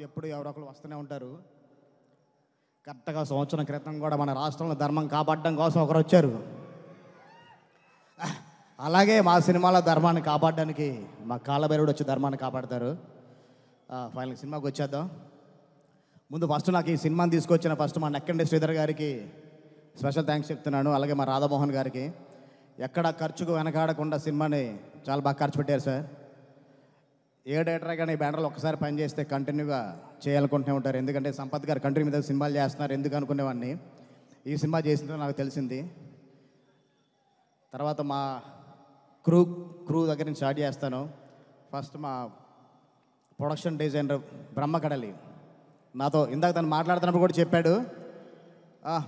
ఎప్పుడు ఎవరో ఒకరు వస్తూనే ఉంటారు. కరెక్ట్గా సంవత్సరం క్రితం కూడా మన రాష్ట్రంలో ధర్మం కాపాడడం కోసం ఒకరు వచ్చారు. అలాగే మా సినిమాలో ధర్మాన్ని కాపాడడానికి మా కాళ్ళభైరవుడు వచ్చి ధర్మాన్ని కాపాడతారు. ఫైనల్ సినిమాకి వచ్చేద్దాం. ముందు ఫస్ట్ నాకు ఈ సినిమాని తీసుకొచ్చిన మా నెక్కండి శ్రీధర్ గారికి స్పెషల్ థ్యాంక్స్ చెప్తున్నాను. అలాగే మా రాధామోహన్ గారికి ఎక్కడ ఖర్చుకు వెనకాడకుండా సినిమాని చాలా బాగా ఖర్చు పెట్టారు సార్. ఏ డైరెక్టర్ కానీ బ్యానర్లో ఒక్కసారి పని చేస్తే కంటిన్యూగా చేయాలనుకుంటూనే ఉంటారు. ఎందుకంటే సంపత్ గారు కంట్రీ మీద సినిమాలు చేస్తున్నారు ఎందుకు అనుకునేవాడిని. ఈ సినిమా చేసిందో నాకు తెలిసింది. తర్వాత మా క్రూ దగ్గర నుంచి స్టార్ట్ చేస్తాను. ఫస్ట్ మా ప్రొడక్షన్ డిజైనర్ బ్రహ్మకడలి నాతో ఇందాక తను మాట్లాడుతున్నప్పుడు కూడా చెప్పాడు.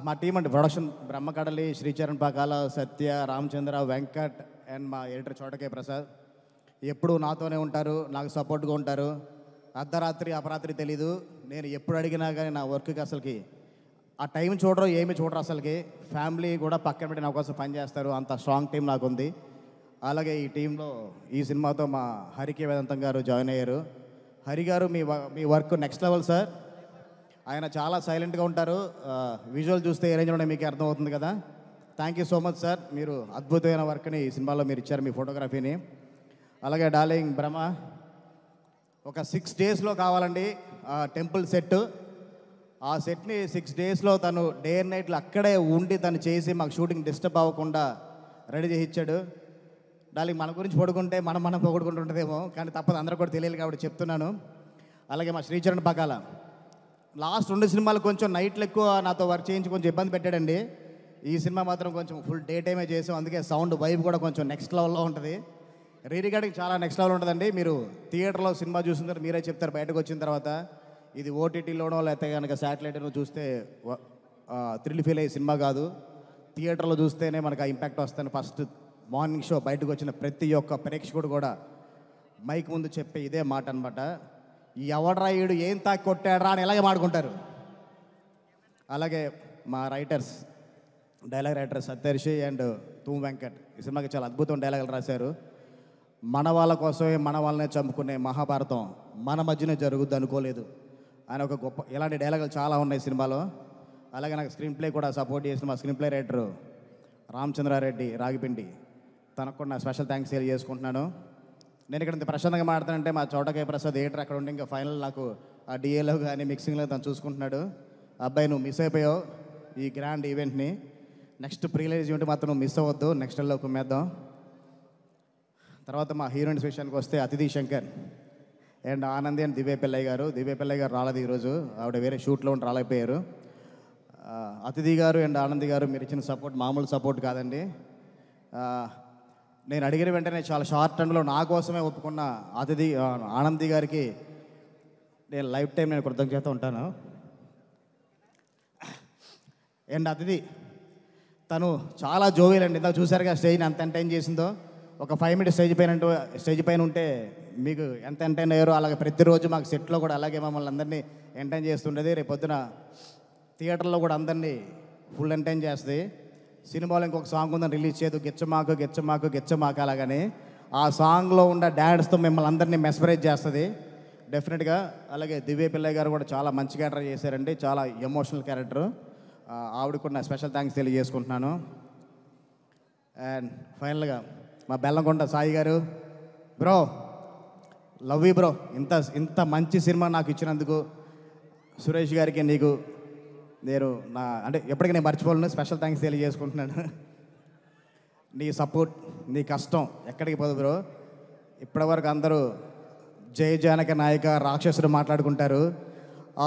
మా టీం అండి production Brahmakadali, Sricharan Pakala, Satya, Ramachandra, Venkat and మా ఎడిటర్ చోటకే ప్రసాద్ ఎప్పుడు నాతోనే ఉంటారు, నాకు సపోర్ట్గా ఉంటారు. అర్ధరాత్రి అపరాత్రి తెలీదు. నేను ఎప్పుడు అడిగినా కానీ నా వర్క్కి అసలుకి ఆ టైం చూడరు, ఏమి చూడరు. అసలుకి ఫ్యామిలీ కూడా పక్కన పెట్టి నా కోసం పనిచేస్తారు. అంత స్ట్రాంగ్ టీం నాకు ఉంది. అలాగే ఈ టీంలో ఈ సినిమాతో మా హరికి వేదాంతం గారు జాయిన్ అయ్యారు. హరి గారు మీ వర్క్ నెక్స్ట్ లెవెల్ సార్. ఆయన చాలా సైలెంట్గా ఉంటారు. విజువల్ చూస్తే ఏ రేంజ్లో మీకు అర్థమవుతుంది కదా. Thank you so much sir. మీరు అద్భుతమైన వర్క్ని ఈ సినిమాలో మీరు ఇచ్చారు, మీ ఫోటోగ్రఫీని. అలాగే డార్లింగ్ బ్రహ్మ ఒక 6 డేస్లో కావాలండి టెంపుల్ సెట్. ఆ సెట్ని 6 డేస్లో తను డే అండ్ నైట్లు అక్కడే ఉండి తను చేసి మాకు షూటింగ్ డిస్టర్బ్ అవ్వకుండా రెడీ చేసి ఇచ్చాడు. డార్లింగ్ మన గురించి పొడుకుంటే మనం పొగుడుకుంటుంటుందేమో, కానీ తప్పదు, అందరూ కూడా తెలియాలి కాబట్టి చెప్తున్నాను. అలాగే మా శ్రీచరణ్ పకాల లాస్ట్ 2 సినిమాలు కొంచెం నైట్లు ఎక్కువ నాతో వర్క్ చేయించి కొంచెం ఇబ్బంది పెట్టాడండి. ఈ సినిమా మాత్రం కొంచెం ఫుల్ డే టైమే చేసాం. అందుకే సౌండ్ వైబ్ కూడా కొంచెం నెక్స్ట్ లెవెల్లో ఉంటుంది. రికార్డింగ్ చాలా నెక్స్ట్ లెవెల్ ఉంటుందండి. మీరు థియేటర్లో సినిమా చూసిన తర్వాత మీరే చెప్తారు బయటకు వచ్చిన తర్వాత. ఇది ఓటీటీలోనో లేకపోతే కనుక శాటిలైట్లో చూస్తే థ్రిల్ ఫీల్ అయ్యే సినిమా కాదు. థియేటర్లో చూస్తేనే మనకు ఆ ఇంపాక్ట్ వస్తుంది. ఫస్ట్ మార్నింగ్ షో బయటకు వచ్చిన ప్రతి ఒక్క ప్రేక్షకుడు కూడా మైక్ ముందు చెప్పే ఇదే మాట అనమాట. ఎవడ్రా ఈడు ఏం తాకి కొట్టాడ్రా అని ఇలాగే మాడుకుంటారు. అలాగే మా డైలాగ్ రైటర్ సత్యర్షి అండ్ తూమ్ వెంకట్ ఈ సినిమాకి చాలా అద్భుతం డైలాగులు రాశారు. మన వాళ్ళ కోసమే మన వాళ్ళనే చంపుకునే మహాభారతం మన మధ్యనే జరుగుద్ది అనుకోలేదు ఆయన ఒక గొప్ప ఇలాంటి డైలాగులు చాలా ఉన్నాయి సినిమాలో. అలాగే నాకు స్క్రీన్ ప్లే కూడా సపోర్ట్ చేసిన మా స్క్రీన్ ప్లే రైటరు రామచంద్రారెడ్డి రాగిపిండి, తనకు కూడా నా స్పెషల్ థ్యాంక్స్ చేసుకుంటున్నాను. నేను ఇక్కడ ఇంత ప్రశాంతంగా మాట్లాడుతానంటే మా చోటకే ప్రసాద్ ఎడిటర్ అక్కడ ఉండి ఇంకా ఫైనల్ నాకు ఆ డిఏలో కానీ మిక్సింగ్లో తను చూసుకుంటున్నాడు. అబ్బాయి నువ్వు మిస్ అయిపోయావు ఈ గ్రాండ్ ఈవెంట్ని. నెక్స్ట్ ప్రీలైజ్ ఈవెంట్ మాత్రం నువ్వు మిస్ అవ్వద్దు. నెక్స్ట్ లో కుమ్మేద్దాం. తర్వాత మా హీరోయిన్స్ విషయానికి వస్తే అతిథి శంకర్ అండ్ ఆనంది అండ్ దివ్య పిల్లయ్య గారు రాలేదు ఈరోజు. ఆవిడ వేరే షూట్లో ఉండి రాలేకపోయారు. అతిథి గారు అండ్ ఆనంది గారు మీరు ఇచ్చిన సపోర్ట్ మామూలు సపోర్ట్ కాదండి. నేను అడిగిన వెంటనే చాలా షార్ట్ టైంలో నా కోసమే ఒప్పుకున్న ఆనంది గారికి నేను లైఫ్ టైం నేను కృతజ్ఞత ఉంటాను. అండ్ అతిథి తను చాలా జోవియల్ అండి. ఇందాక చూసారుగా స్టేజ్ని ఎంత ఎంటైన్ చేసిందో. ఒక 5 మినిట్స్ స్టేజ్ పైన ఉంటే మీకు ఎంత ఎంటైన్ అయ్యారో అలాగే ప్రతిరోజు మాకు సెట్లో కూడా అలాగే మమ్మల్ని అందరినీ ఎంటైన్ చేస్తుండేది. రేపు పొద్దున థియేటర్లో కూడా అందరినీ ఫుల్ ఎంటైన్ చేస్తుంది. సినిమాలో ఇంకొక సాంగ్ ఉందని రిలీజ్ చేయదు, గెచ్చమాకు అలాగని. ఆ సాంగ్లో ఉన్న డ్యాన్స్తో మిమ్మల్ని అందరినీ మెస్మరైజ్ చేస్తుంది డెఫినెట్గా. అలాగే దివ్య పిల్లయ్య గారు కూడా చాలా మంచి క్యారెక్టర్ చేశారండి, చాలా ఎమోషనల్ క్యారెక్టర్. ఆవిడ కూడా నా స్పెషల్ థ్యాంక్స్ తెలియజేసుకుంటున్నాను. అండ్ ఫైనల్గా మా బెల్లంకొండ సాయి గారు, బ్రో లవ్ యూ బ్రో. ఇంత మంచి సినిమా నాకు ఇచ్చినందుకు సురేష్ గారికి నీకు నేను అంటే ఎప్పటికీ నేను మర్చిపోలేను, స్పెషల్ థ్యాంక్స్ తెలియజేసుకుంటున్నాను. నీ సపోర్ట్, నీ కష్టం ఎక్కడికి పోదు బ్రో. ఇప్పటివరకు అందరూ జై జానక నాయక రాక్షసుడు మాట్లాడుకుంటారు.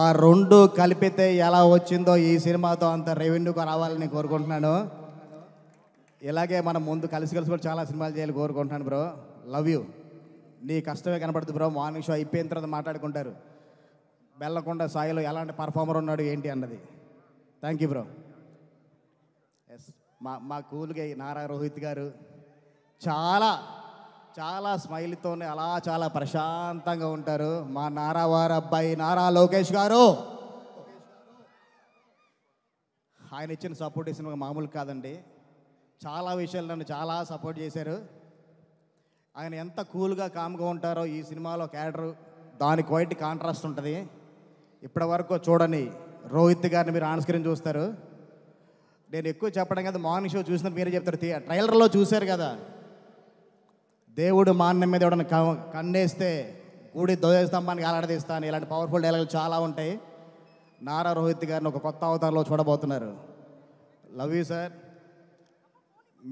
ఆ 2 కలిపితే ఎలా వచ్చిందో ఈ సినిమాతో అంత రెవెన్యూగా రావాలని కోరుకుంటున్నాను. ఇలాగే మనం ముందు కలిసి కూడా చాలా సినిమాలు చేయాలి కోరుకుంటున్నాను బ్రో. Love you. నీ కష్టమే కనపడుతుంది బ్రో. మార్నింగ్ షో అయిపోయిన తర్వాత మాట్లాడుకుంటారు బెల్లకొండ సాయిలో ఎలాంటి పర్ఫార్మర్ ఉన్నాడు ఏంటి అన్నది. Thank you bro. ఎస్ మా కూల్గా నారా రోహిత్ గారు చాలా స్మైల్తోనే అలా చాలా ప్రశాంతంగా ఉంటారు. మా నారా వారి అబ్బాయి నారా లోకేష్ గారు ఆయన ఇచ్చిన సపోర్ట్ ఇచ్చిన మామూలు కాదండి. చాలా విషయాలు నన్ను చాలా సపోర్ట్ చేశారు. ఆయన ఎంత కూల్గా కామ్గా ఉంటారో ఈ సినిమాలో క్యారెక్టర్ దానికి వైట్ కాంట్రాస్ట్ ఉంటుంది. ఇప్పటి వరకు చూడని రోహిత్ గారిని మీరు ఆన్ స్క్రీన్ చూస్తారు. నేను ఎక్కువ చెప్పడం కదా, మార్నింగ్ షో చూసినట్టు మీరే చెప్తారు. ట్రైలర్లో చూశారు కదా, దేవుడు మాన్యం మీద ఎవడన్నా కన్నేస్తే గుడి ధ్వజస్తంభానికి ఆలాడదీస్తాను, ఇలాంటి పవర్ఫుల్ డైలాగులు చాలా ఉంటాయి. నారా రోహిత్ గారిని ఒక కొత్త అవతారంలో చూడబోతున్నారు. Love you sir.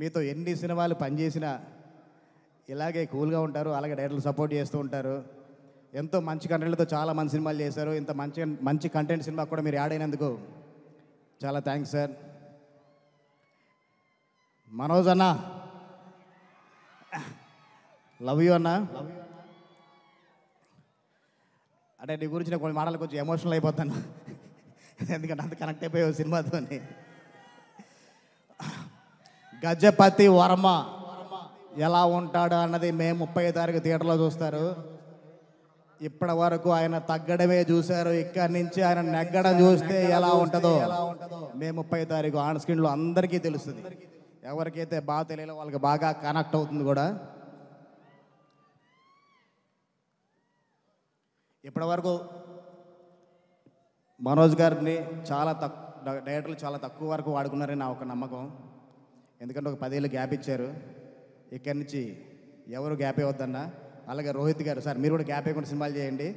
మీతో ఎన్ని సినిమాలు పనిచేసినా ఇలాగే కూల్గా ఉంటారు, అలాగే డైరెక్టర్లు సపోర్ట్ చేస్తూ ఉంటారు. ఎంతో మంచి కంటెంట్లతో చాలా మంచి సినిమాలు చేశారు. ఇంత మంచి మంచి కంటెంట్ సినిమా కూడా మీరు యాడ్ అయినందుకు చాలా థ్యాంక్స్ సార్. మనోజ్ అన్న, లవ్ యూ అన్న. అంటే నీ గురించి నేను కొన్ని మాటలు కొంచెం ఎమోషనల్ అయిపోతాను, ఎందుకంటే అంత కనెక్ట్ అయిపోయావు సినిమాతో. గజపతి వర్మ ఎలా ఉంటాడు అన్నది మే 30 తారీఖు థియేటర్లో చూస్తారు. ఇప్పటి వరకు ఆయన తగ్గడమే చూశారు, ఇక్కడి నుంచి ఆయన నెగ్గడం చూస్తే ఎలా ఉంటుందో మే 30 తారీఖు ఆన్ స్క్రీన్లో అందరికీ తెలుస్తుంది. ఎవరికైతే బాగా తెలియలో వాళ్ళకి బాగా కనెక్ట్ అవుతుంది కూడా. ఇప్పటి వరకు మనోజ్ గారిని డైరెక్టర్లు చాలా తక్కువ వరకు వాడుకున్నారని నా ఒక నమ్మకం. ఎందుకంటే ఒక 10 ఏళ్ళు గ్యాప్ ఇచ్చారు, ఇక్కడి నుంచి ఎవరు గ్యాప్ ఇవ్వద్దన్నా. అలాగే రోహిత్ గారు, సార్ మీరు కూడా గ్యాప్ ఇవ్వకుండా సినిమాలు చేయండి.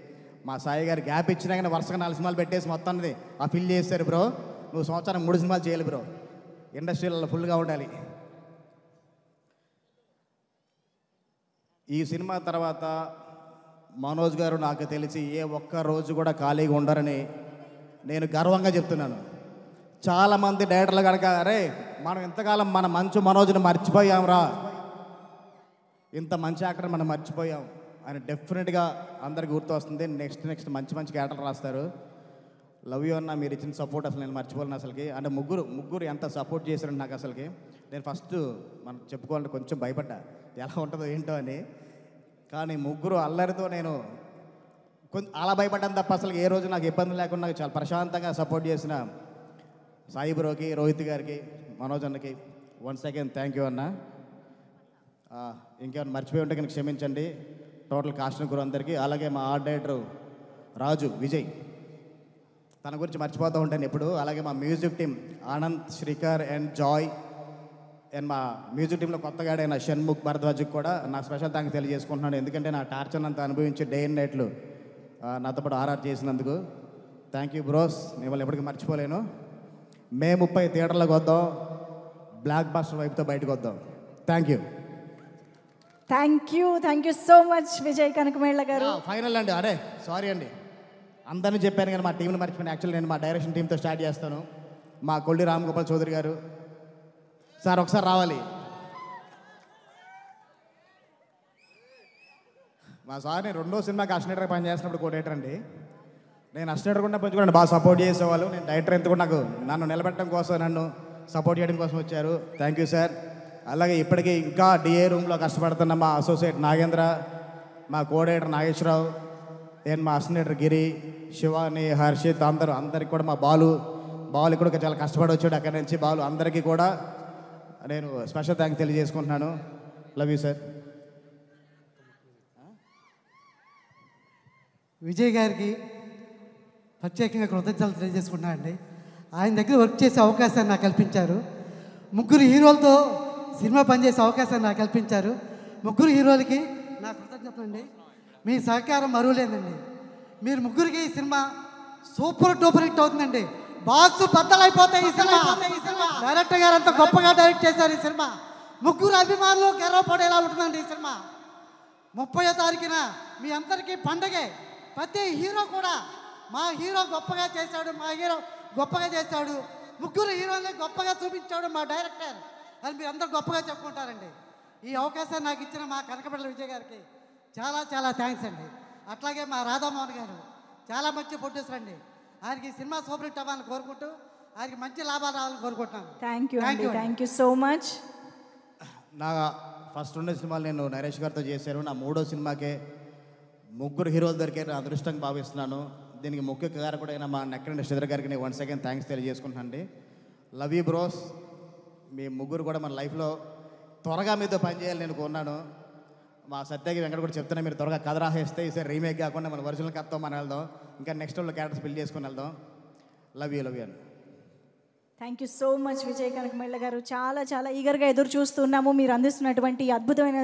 మా సాయి గారు గ్యాప్ ఇచ్చినా కానీ వరుసగా 4 సినిమాలు పెట్టేసి మొత్తాన్ని ఫిల్ చేశారు. బ్రో నువ్వు సంవత్సరం 3 సినిమాలు చేయాలి బ్రో, ఇండస్ట్రీలో ఫుల్గా ఉండాలి. ఈ సినిమా తర్వాత మనోజ్ గారు నాకు తెలిసి ఏ ఒక్క రోజు కూడా ఖాళీగా ఉండరని నేను గర్వంగా చెప్తున్నాను. చాలామంది డైరెక్టర్లు కనుక అరే మనం ఇంతకాలం మన మంచు మనోజ్ని మర్చిపోయాంరా, ఇంత మంచి యాక్టర్ మనం మర్చిపోయాం అని డెఫినెట్గా అందరికి గుర్తు వస్తుంది. నెక్స్ట్ మంచి మంచి క్యారెక్టర్ రాస్తారు. లవ్ యూ అన్న, మీరు ఇచ్చిన సపోర్ట్ అసలు నేను మర్చిపోలేను అసలుకి. అంటే ముగ్గురు ఎంత సపోర్ట్ చేశారండి నాకు అసలుకి. నేను ఫస్ట్ మనం చెప్పుకోవాలంటే కొంచెం భయపడ్డా ఎలా ఉంటుందో ఏంటో అని. కానీ ముగ్గురు అల్లరితో నేను కొంచెం అలా భయపడ్డాను తప్ప అసలు ఏ రోజు నాకు ఇబ్బంది లేకుండా నాకు చాలా ప్రశాంతంగా సపోర్ట్ చేసిన సాయి బ్రోకి, రోహిత్ గారికి, మనోజ్ అన్నకి వన్స్ అగైన్ థ్యాంక్ యూ అన్న. ఇంకేమైనా మర్చిపోయి ఉంటే కనుక క్షమించండి టోటల్ కాస్ట్ గురు అందరికీ. అలాగే మా ఆర్ట్ డైరెక్టర్ రాజు విజయ్, తన గురించి మర్చిపోతూ ఉంటాను ఎప్పుడు. అలాగే మా music team Anand, Srikar and Joy, and మా మ్యూజిక్ టీంలో కొత్తగా అయిన షణ్ముఖ్ భరద్వాజ్కి కూడా నా స్పెషల్ థ్యాంక్స్ తెలియజేసుకుంటున్నాను. ఎందుకంటే నా టార్చర్ అంతా అనుభవించి డే అండ్ నైట్లు నాతో పాటు ఆర్ఆర్ చేసినందుకు థ్యాంక్ యూ బ్రోస్. మిమ్మల్ని ఎప్పటికీ మర్చిపోలేను. మే 30 థియేటర్లకు వద్దాం, బ్లాక్ బాస్టర్ వైపుతో బయటకు వద్దాం. Thank you. Thank you so much Vijay Kanakamella గారు. ఫైనల్ అండి, అరే సారీ అండి అందరినీ చెప్పాను కానీ మా టీంని మర్చిపోయాను. యాక్చువల్లీ నేను మా డైరెక్షన్ టీంతో స్టార్ట్ చేస్తాను. మా కొల్లి రామగోపాల్ చౌదరి గారు సార్ ఒకసారి రావాలి. మా సార్ నేను 2వ సినిమాకి అసినేటర్గా పనిచేస్తున్నప్పుడు కోడేటర్ అండి. నేను అసినేటర్ కూడా పెంచుకోండి బాగా సపోర్ట్ చేసేవాళ్ళు. నేను డైరెక్టర్ ఎంత కూడా నన్ను నిలబెట్టడం కోసం, నన్ను సపోర్ట్ చేయడం కోసం వచ్చారు. Thank you sir. అలాగే ఇప్పటికీ ఇంకా డిఏ రూమ్లో కష్టపడుతున్న మా అసోసియేట్ నాగేంద్ర, మా కోడేటర్ నాగేశ్వరరావు, అండ్ మా అసినేటర్ గిరి, శివాని, హర్షిత్ అందరికి కూడా, మా బాలు కూడా చాలా కష్టపడి వచ్చాడు అక్కడి నుంచి. బాలు అందరికీ కూడా నేను స్పెషల్ థ్యాంక్స్ తెలియజేసుకుంటున్నాను. Love you sir. విజయ్ గారికి ప్రత్యేకంగా కృతజ్ఞతలు తెలియజేసుకుంటున్నాను అండి. ఆయన దగ్గర వర్క్ చేసే అవకాశాన్ని నాకు కల్పించారు. 3 హీరోలతో సినిమా పనిచేసే అవకాశాన్ని నాకు కల్పించారు. 3 హీరోలకి నా కృతజ్ఞతలు అండి. మీ సహకారం మరువలేదండి. మీరు 3కి ఈ సినిమా సూపర్ డూపర్ హిట్ అవుతుందండి. బాక్స్ బద్దలైపోతాయి ఈ సినిమా. డైరెక్టర్ గారు అంత గొప్పగా డైరెక్ట్ చేశారు ఈ సినిమా. 3 అభిమానులు గర్వపడేలా ఉంటుందండి ఈ సినిమా. 30వ తారీఖున మీ అందరికీ పండగే. ప్రతి హీరో కూడా మా హీరో గొప్పగా చేశాడు, మా హీరో గొప్పగా చేశాడు, 3 హీరోని గొప్పగా చూపించాడు మా డైరెక్టర్ అని మీరు అందరూ గొప్పగా చెప్పుకుంటారండి. ఈ అవకాశాన్ని నాకు ఇచ్చిన మా కనకబిడ్డల విజయ్ గారికి చాలా చాలా థ్యాంక్స్ అండి. అట్లాగే మా రాధామోహన్ గారు చాలా మంచి ప్రొడ్యూసర్ అండి. ఆయనకి ఈ సినిమా సూపర్ హిట్ అవ్వాలని కోరుకుంటూ ఆయనకి మంచి లాభాలు రావాలని కోరుకుంటున్నాను. Thank you so much. నా ఫస్ట్ 2 సినిమాలు నేను నరేష్ గారితో చేశాను. నా 3వ సినిమాకే 3 హీరోలు దొరికే నా అదృష్టంగా భావిస్తున్నాను. దీనికి ముఖ్య కారకుడైన మా నెక్కడి శ్రీధర్ గారికి నేను వన్స్ అగైన్ థ్యాంక్స్ తెలియజేసుకుంటాను అండి. Love you bros. మీ 3 కూడా మన లైఫ్లో త్వరగా మీతో పనిచేయాలి నేను కొన్నాను. మా సత్యకి వెంకట కూడా చెప్తున్నా, మీరు త్వరగా కథ రాసేస్తే ఈసారి రీమేక్ కాకుండా మన ఒరిజినల్ కథతో మనం వెళ్దాం. ఇంకా నెక్స్ట్ వాళ్ళు క్యారెక్టర్స్ బిల్డ్ చేసుకొని వెళ్దాం. లవ్ యూ అని. Thank you so much Vijay Kanakamella గారు. చాలా చాలా ఈగర్గా ఎదురు చూస్తున్నాము మీరు అందిస్తున్నటువంటి అద్భుతమైన